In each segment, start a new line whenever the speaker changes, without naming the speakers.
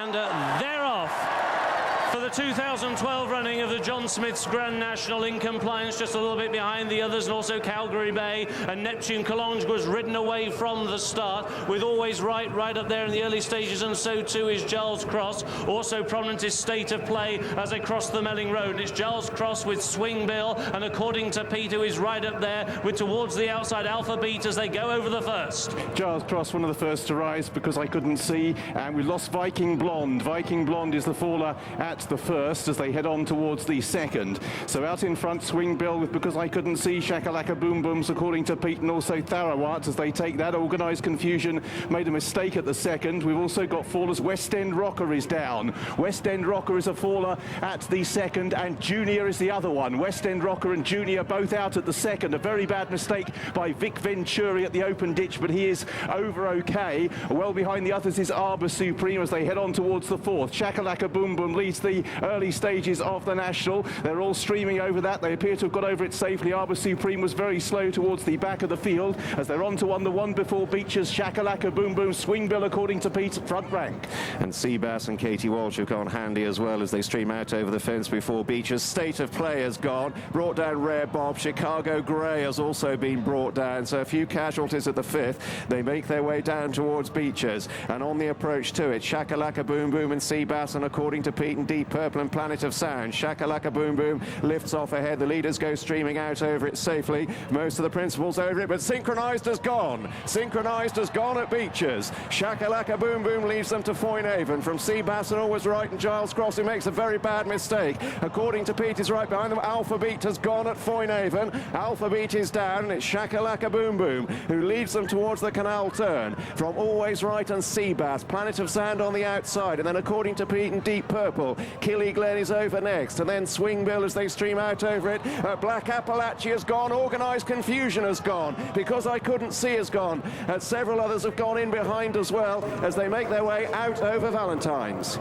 And they're off for the 2012 running of the John Smith's Grand National in compliance, just a little bit behind the others, and also Calgary Bay and Neptune Collonges was ridden away from the start with Always Right up there in the early stages, and so too is Giles Cross. Also prominent is State of Play as they cross the Melling Road, and it's Giles Cross with Swing Bill, and according to Pete, who is right up there with towards the outside Alpha Beat as they go over the first.
Giles Cross, one of the first to rise because I couldn't see, and we lost Viking Blonde. Viking Blonde is the faller at the first as they head on towards the second. So out in front, Swing Bill with Because I Couldn't See, Shakalaka Boom Booms according to Pete, and also Tharawat as they take that. Organised Confusion made a mistake at the second. We've also got fallers. West End Rocker is down. West End Rocker is a faller at the second, and Junior is the other one. West End Rocker and Junior both out at the second. A very bad mistake by Vic Venturi at the open ditch, but he is over okay. Well behind the others is Arbor Supreme as they head on towards the fourth. Shakalaka Boom Boom leads the early stages of the National. They're all streaming over that. They appear to have got over it safely. Arbor Supreme was very slow towards the back of the field as they're on to the one before Beecher's. Shakalaka Boom Boom, Swing Bill according to Pete, front rank.
And Seabass and Katie Walsh have gone handy as well as they stream out over the fence before Beecher's. State of Play has gone. Brought down Rare Bob. Chicago Grey has also been brought down. So a few casualties at the fifth. They make their way down towards Beecher's. And on the approach to it, Shakalaka Boom Boom and Seabass, and according to Pete and Deep Purple and Planet of Sound, Shakalaka Boom Boom lifts off ahead. The leaders go streaming out over it safely. Most of the principals over it, but Synchronized has gone. Synchronized has gone at Beecher's. Shakalaka Boom Boom leads them to Foynehaven. From Seabass and Always Right and Giles Cross, who makes a very bad mistake. According to Pete, is right behind them. Alpha Beat has gone at Foynehaven. Alpha Beat is down, and it's Shakalaka Boom Boom who leads them towards the canal turn. From Always Right and Seabass, Planet of Sound on the outside, and then according to Pete and Deep Purple, Killy Glen is over next, and then Swing Bill as they stream out over it. Black Appalachia has gone. Organised Confusion has gone. Because I Couldn't See has gone. And several others have gone in behind as well as they make their way out over Valentine's.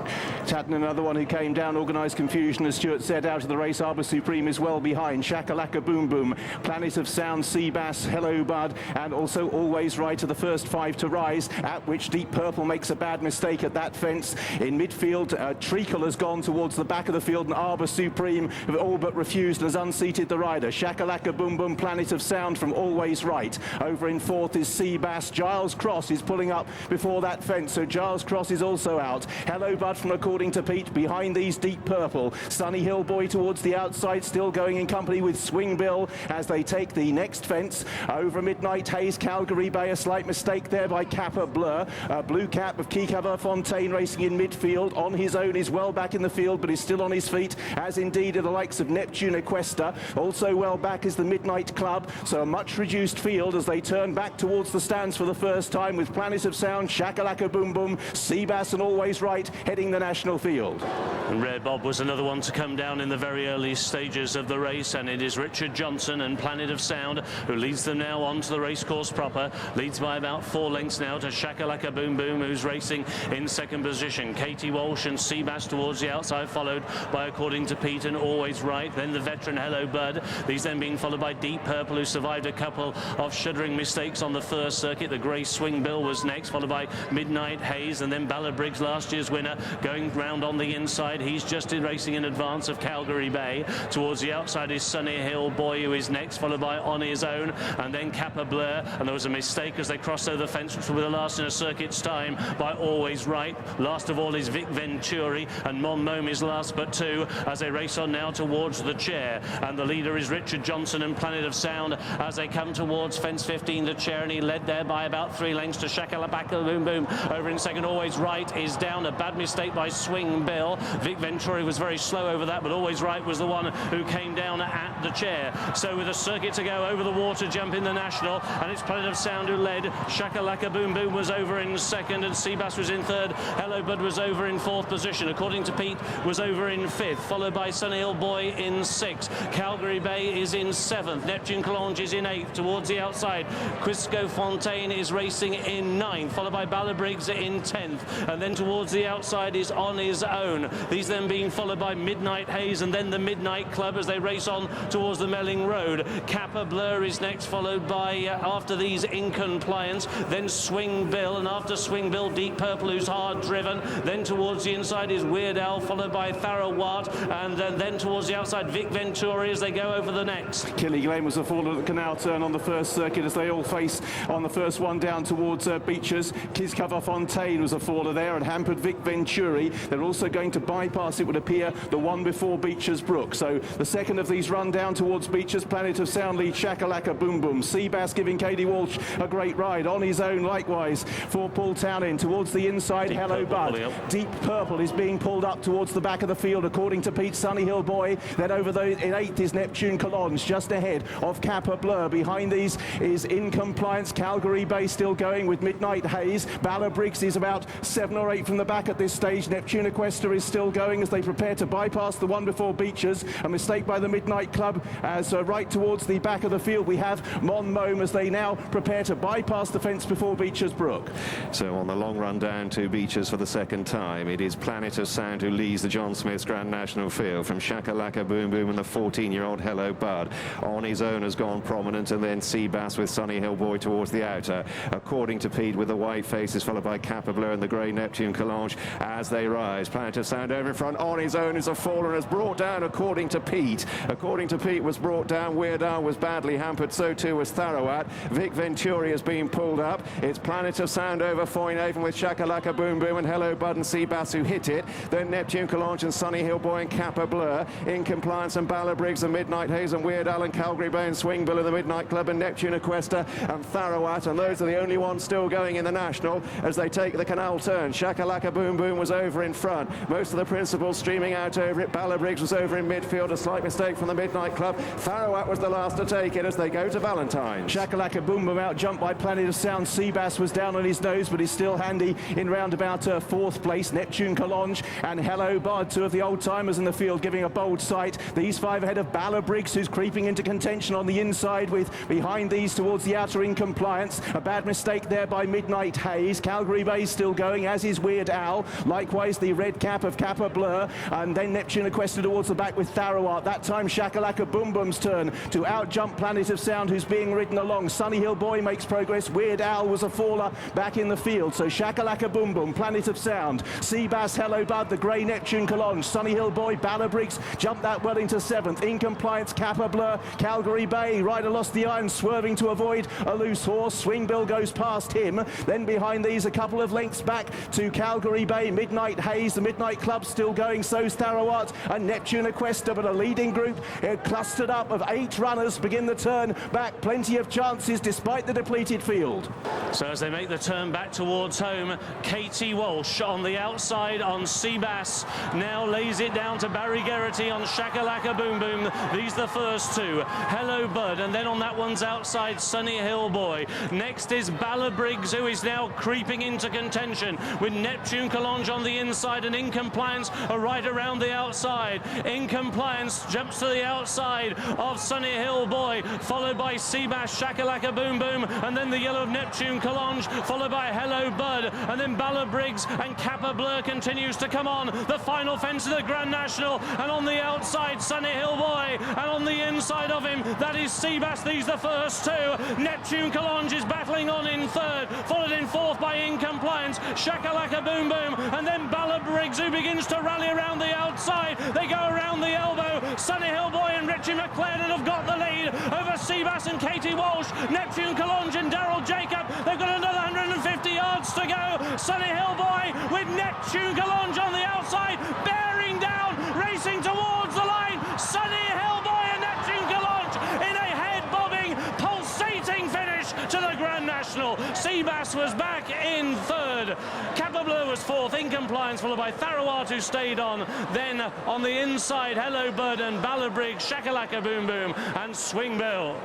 Tatton, another one who came down. Organised Confusion, as Stuart said, out of the race. Arbor Supreme is well behind. Shakalaka Boom Boom, Planet of Sound, Seabass, Hello Bud, and also Always Right are the first five to rise, at which Deep Purple makes a bad mistake at that fence. In midfield, Treacle has gone towards the back of the field, and Arbor Supreme have all but refused and has unseated the rider. Shakalaka Boom Boom, Planet of Sound from Always Right. Over in fourth is Seabass. Giles Cross is pulling up before that fence, so Giles Cross is also out. Hello Bud from According to Pete behind these. Deep Purple. Sunny Hill Boy towards the outside, still going in company with Swing Bill as they take the next fence. Over Midnight Haze, Calgary Bay, a slight mistake there by Kappa Blur. Blue Cap of Kikava Fontaine racing in midfield. On his own is well back in the field, but is still on his feet, as indeed are the likes of Neptune Equesta. Also well back is the Midnight Club, so a much reduced field as they turn back towards the stands for the first time with Planet of Sound, Shakalaka Boom Boom, Seabass and Always Right heading the national field.
And Rare Bob was another one to come down in the very early stages of the race, and it is Richard Johnson and Planet of Sound who leads them now onto the racecourse proper. Leads by about 4 lengths now to Shakalaka Boom Boom, who's racing in second position. Katie Walsh and Seabass towards the outside, followed by According to Pete and Always Right. Then the veteran Hello Bud. These then being followed by Deep Purple, who survived a couple of shuddering mistakes on the first circuit. The grey Swing Bill was next, followed by Midnight Haze, and then Ballard Briggs, last year's winner, going round on the inside. He's just racing in advance of Calgary Bay. Towards the outside is Sunny Hill Boy, who is next, followed by On His Own, and then Kappa Blur. And there was a mistake as they crossed over the fence, which will be the last in a circuit's time, by Always Right. Last of all is Vic Venturi, and Mon Mome is last but two as they race on now towards the chair. And the leader is Richard Johnson and Planet of Sound as they come towards fence 15, the chair, and he led there by about 3 lengths to Shakalaka Boom Boom. Over in second, Always Right is down. A bad mistake by Swing Bill. Vic Venturi was very slow over that, but Always Right was the one who came down at the chair. So with a circuit to go, over the water jump in the National, and it's Planet of Sound who led. Shakalaka Boom Boom was over in second, and Seabass was in third. Hello Bud was over in fourth position. According to Pete, was over in 5th, followed by Sunny Hill Boy in 6th. Calgary Bay is in 7th. Neptune Collonges is in 8th. Towards the outside, Quisco Fontaine is racing in 9th, followed by Ballabriggs in 10th. And then towards the outside is On His Own. These then being followed by Midnight Haze and then the Midnight Club as they race on towards the Melling Road. Kappa Blur is next, followed by, after these, In Compliance, then Swing Bill, and after Swing Bill, Deep Purple, who's hard driven. Then towards the inside is Weird Al, followed by Tharawat, and then towards the outside, Vic Venturi as they go over the next.
Killigane was a fall at the canal turn on the first circuit as they all face on the first one down towards Beechers. Kiscover Fontaine was a faller there and hampered Vic Venturi. They're also going to bypass, it would appear, the one before Beechers Brook. So the second of these run down towards Beechers. Planet of Sound leads Shakalaka Boom Boom. Seabass giving Katie Walsh a great ride. On His Own likewise for Paul Townend. Towards the inside,
Deep
Hello
Purple,
Bud.
Leo.
Deep Purple is being pulled up towards the back of the field according to Pete. Sunny Hill Boy. Then over in 8th is Neptune Collonges, just ahead of Kappa Blur. Behind these is In Compliance. Calgary Bay still going with Midnight Haze. Ballabriggs is about 7 or 8 from the back at this stage. Neptune Equester is still going as they prepare to bypass the one before Beechers. A mistake by the Midnight Club as right towards the back of the field we have Mon Mome as they now prepare to bypass the fence before Beechers Brook.
So on the long run down to Beechers for the second time, it is Planet of Sound who leads the John Smith's Grand National Field from Shakalaka Boom Boom and the 14-year-old Hello Bud. On His Own has gone prominent, and then Seabass with Sunny Hill Boy towards the outer. According to Pete with the white faces, followed by Kappa Blur and the grey Neptune Collonges as they rise. Planet of Sound over in front. On His Own is a faller and has brought down, according to Pete. According to Pete, was brought down. Weird Al was badly hampered, so too was Tharawat. Vic Venturi has been pulled up. It's Planet of Sound over Foynaven with Shakalaka Boom Boom and Hello Bud and Seabass who hit it. Then Neptune Collonges and Sunny Hill Boy and Kappa Blur. In Compliance and Ballabriggs and Midnight Haze and Weird Al and Calgary Bay and Swing Bill and the Midnight Club and Neptune Equester and Tharawat, and those are the only ones still going in the National as they take the canal turn. Shakalaka Boom Boom was over in front. Most of the principals streaming out over it. Ballabriggs was over in midfield. A slight mistake from the Midnight Club. Tharawat was the last to take it as they go to Valentine's.
Shakalaka Boom Boom out jumped by Planet of Sound. Seabass was down on his nose, but he's still handy in round about 4th place. Neptune Collonges and Hello Bud, two of the old timers in the field, giving a bold sight. These 5 ahead of Ballabriggs, who's creeping into contention on the inside, with behind these towards the outer In Compliance. A bad mistake there by Midnight Haze. Calgary Bay still going, as is Weird Al. Likewise the red cap of Kappa Blur, and then Neptune Equester towards the back with Tharawat. That time Shakalaka Boom Boom's turn to out jump Planet of Sound, who's being ridden along. Sunny Hill Boy makes progress. Weird Al was a faller back in the field. So Shakalaka Boom Boom, Planet of Sound, Seabass, Hello Bud, the grey Neptune Collonges, Sunny Hill Boy, Ballabriggs jumped that well into 7th. In Compliance, Kappa Blur, Calgary Bay. Rider lost the iron, swerving to avoid a loose horse. Swing Bill goes past him. Then behind these, a couple of lengths back to Calgary Bay. Midnight Haze, the Midnight Club still going. So's Tharawat and Neptune Equester, but a leading group clustered up of 8 runners begin the turn back. Plenty of chances despite the depleted field.
So as they make the turn back towards home, Katie Walsh on the outside on Seabass now lays it down to Barry Geraghty on Shakalaka Boom Boom. These the first 2. Hello Bud, and then on that one's outside Sunny Hill Boy. Next is Ballabriggs, who is now creeping into contention with Neptune Collonges on the inside, and In Compliance are right around the outside. In Compliance jumps to the outside of Sunny Hill Boy, followed by Seabass, Shakalaka Boom Boom, and then the yellow of Neptune Collonges, followed by Hello Bud, and then Ballabriggs and Kappa Blur continues to come on. The final fence of the Grand National, and on the outside Sunny Hill Boy, and on the inside of him that is Seabass. These the first 2. Neptune Collonges is battling on in 3rd, followed in 4th by In Compliance, Shakalaka Boom Boom, and then Ballabriggs, who begins to rally around the outside. They go around the elbow. Sunny Hill Boy and Richie McLaren have got the lead over Seabass and Katie Walsh. Neptune Collonges and Daryl Jacob, they've got another 150 yards to go. Sunny Hill Boy with Neptune Collonges on the outside, bearing down, racing towards the line. Sunny Hill Boy and Neptune Collonges in a head-bobbing, pulsating finish to the Grand National. Seabass was back in 3rd. Kappa Blur was 4th. In Compliance, followed by Tharawat, who stayed on. Then on the inside, Hello Bud and Ballabriggs, Shakalaka Boom Boom and Swing Bill.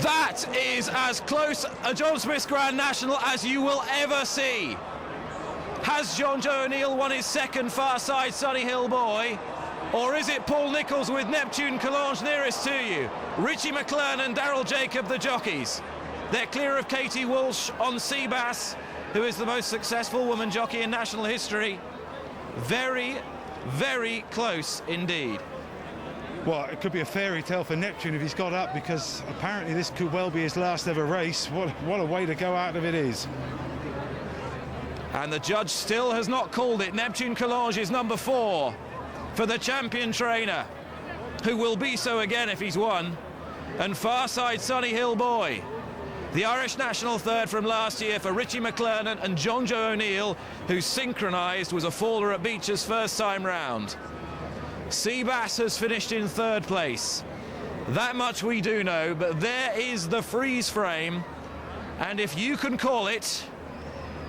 That is as close a John Smith's Grand National as you will ever see. Has John Joe O'Neill won his second Far Side Sunny Hill Boy? Or is it Paul Nicholls with Neptune Collonges nearest to you? Richie McClern and Daryl Jacob, the jockeys. They're clear of Katie Walsh on Seabass, who is the most successful woman jockey in national history. Very, very close indeed.
Well, it could be a fairy tale for Neptune if he's got up, because apparently this could well be his last ever race. What a way to go out of it is.
And the judge still has not called it. Neptune Collonges is number 4 for the champion trainer, who will be so again if he's won. And Far Side Sunny Hill Boy, the Irish national third from last year for Richie McClernand and John Joe O'Neill, who synchronised, was a faller at Beecher's first time round. Seabass has finished in 3rd place. That much we do know, but there is the freeze frame. And if you can call it,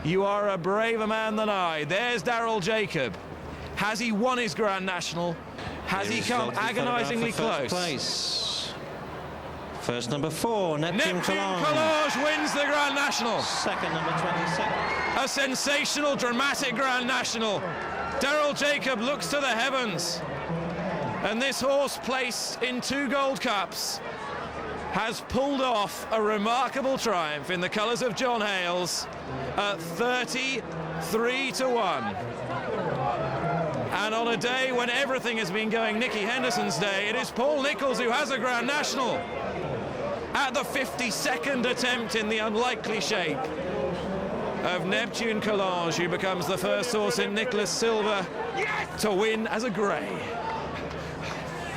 you are a braver man than I. There's Daryl Jacob. Has he won his Grand National? Has he come agonisingly close?
Place. First number 4, Neptune Collonges.
Collonges wins the Grand National.
Second number 26.
A sensational, dramatic Grand National. Daryl Jacob looks to the heavens. And this horse, placed in 2 Gold Cups, has pulled off a remarkable triumph in the colours of John Hales at 33-1. And on a day when everything has been going Nicky Henderson's day, it is Paul Nicholls who has a Grand National at the 52nd attempt in the unlikely shape of Neptune Collonges, who becomes the first horse in Nicholas Silver to win as a grey.